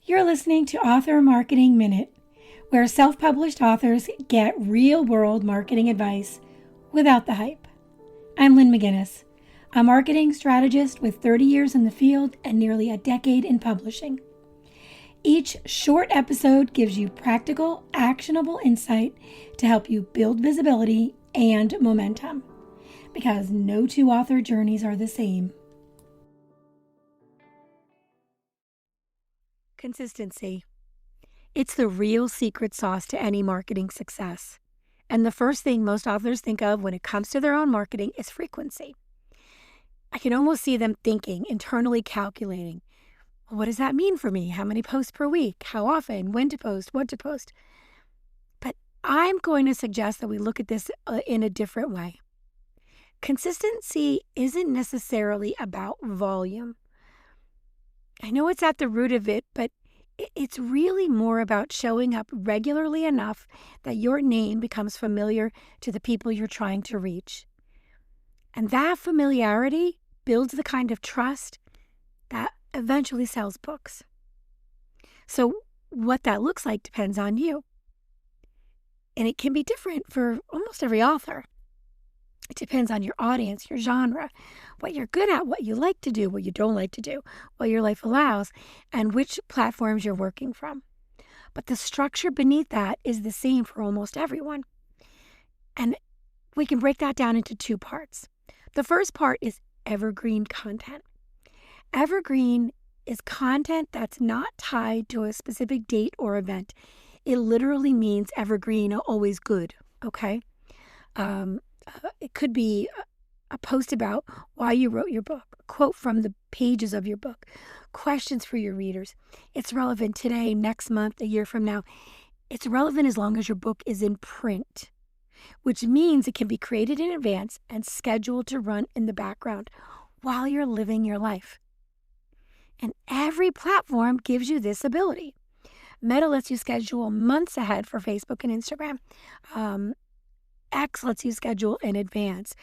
You're listening to Author Marketing Minute, where self-published authors get real-world marketing advice without the hype. I'm Lynn McGinnis, a marketing strategist with 30 years in the field and nearly a decade in publishing. Each short episode gives you practical, actionable insight to help you build visibility and momentum, because no two author journeys are the same. Consistency. It's the real secret sauce to any marketing success. And the first thing most authors think of when it comes to their own marketing is frequency. I can almost see them thinking, internally calculating, what does that mean for me? How many posts per week? How often? When to post? What to post? But I'm going to suggest that we look at this in a different way. Consistency isn't necessarily about volume. I know it's at the root of it, but it's really more about showing up regularly enough that your name becomes familiar to the people you're trying to reach. And that familiarity builds the kind of trust that eventually sells books. So what that looks like depends on you. And it can be different for almost every author. It depends on your audience, your genre, what you're good at, what you like to do, what you don't like to do, what your life allows, and which platforms you're working from. But the structure beneath that is the same for almost everyone. And we can break that down into two parts. The first part is evergreen content. Evergreen is content that's not tied to a specific date or event. It literally means evergreen, always good, okay? It could be a post about why you wrote your book, a quote from the pages of your book, questions for your readers. It's relevant today, next month, a year from now. It's relevant as long as your book is in print, which means it can be created in advance and scheduled to run in the background while you're living your life. And every platform gives you this ability. Meta lets you schedule months ahead for Facebook and Instagram. X lets you schedule in advance.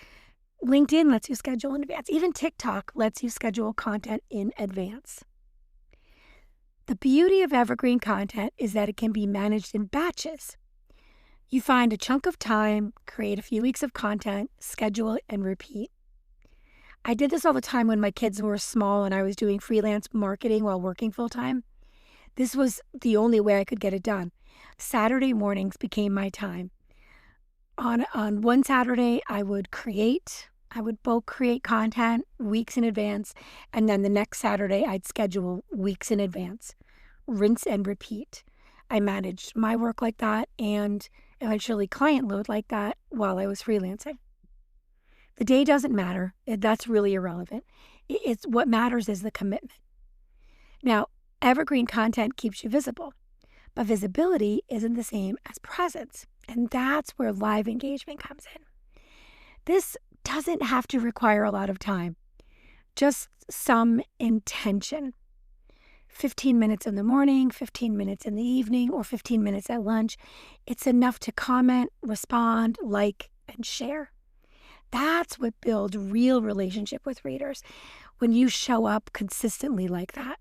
LinkedIn lets you schedule in advance. Even TikTok lets you schedule content in advance. The beauty of evergreen content is that it can be managed in batches. You find a chunk of time, create a few weeks of content, schedule it, and repeat. I did this all the time when my kids were small and I was doing freelance marketing while working full-time. This was the only way I could get it done. Saturday mornings became my time. On one Saturday, I would bulk create content weeks in advance, and then the next Saturday, I'd schedule weeks in advance. Rinse and repeat. I managed my work like that and eventually client load like that while I was freelancing. The day doesn't matter. That's really irrelevant. It's what matters is the commitment. Now, evergreen content keeps you visible, but visibility isn't the same as presence. And that's where live engagement comes in. This doesn't have to require a lot of time, just some intention. 15 minutes in the morning, 15 minutes in the evening, or 15 minutes at lunch. It's enough to comment, respond, like, and share. That's what builds real relationship with readers, when you show up consistently like that.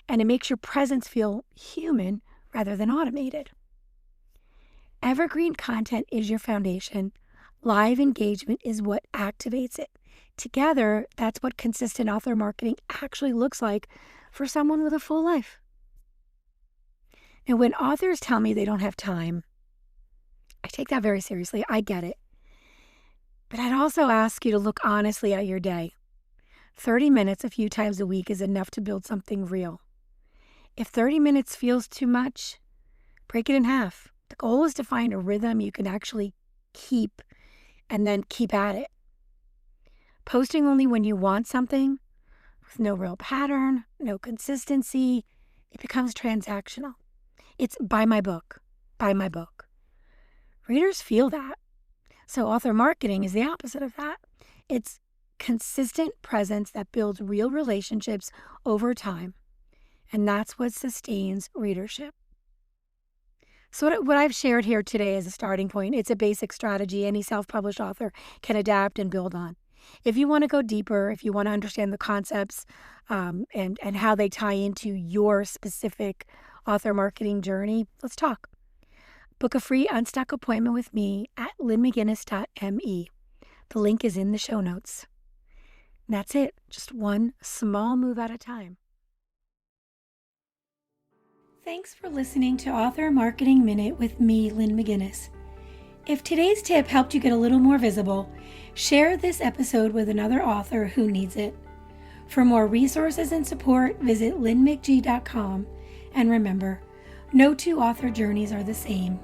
And it makes your presence feel human rather than automated. Evergreen content is your foundation. Live engagement is what activates it. Together, that's what consistent author marketing actually looks like for someone with a full life. Now, when authors tell me they don't have time, I take that very seriously. I get it. But I'd also ask you to look honestly at your day. 30 minutes a few times a week is enough to build something real. If 30 minutes feels too much, break it in half. The goal is to find a rhythm you can actually keep and then keep at it. Posting only when you want something, with no real pattern, no consistency, it becomes transactional. It's buy my book, buy my book. Readers feel that. So author marketing is the opposite of that. It's consistent presence that builds real relationships over time. And that's what sustains readership. So what I've shared here today is a starting point. It's a basic strategy any self-published author can adapt and build on. If you want to go deeper, if you want to understand the concepts and how they tie into your specific author marketing journey, let's talk. Book a free Unstuck appointment with me at lynnmcginnis.me. The link is in the show notes. And that's it, just one small move at a time. Thanks for listening to Author Marketing Minute with me, Lynn McGinnis. If today's tip helped you get a little more visible, share this episode with another author who needs it. For more resources and support, visit lynnmcg.com. And remember, no two author journeys are the same.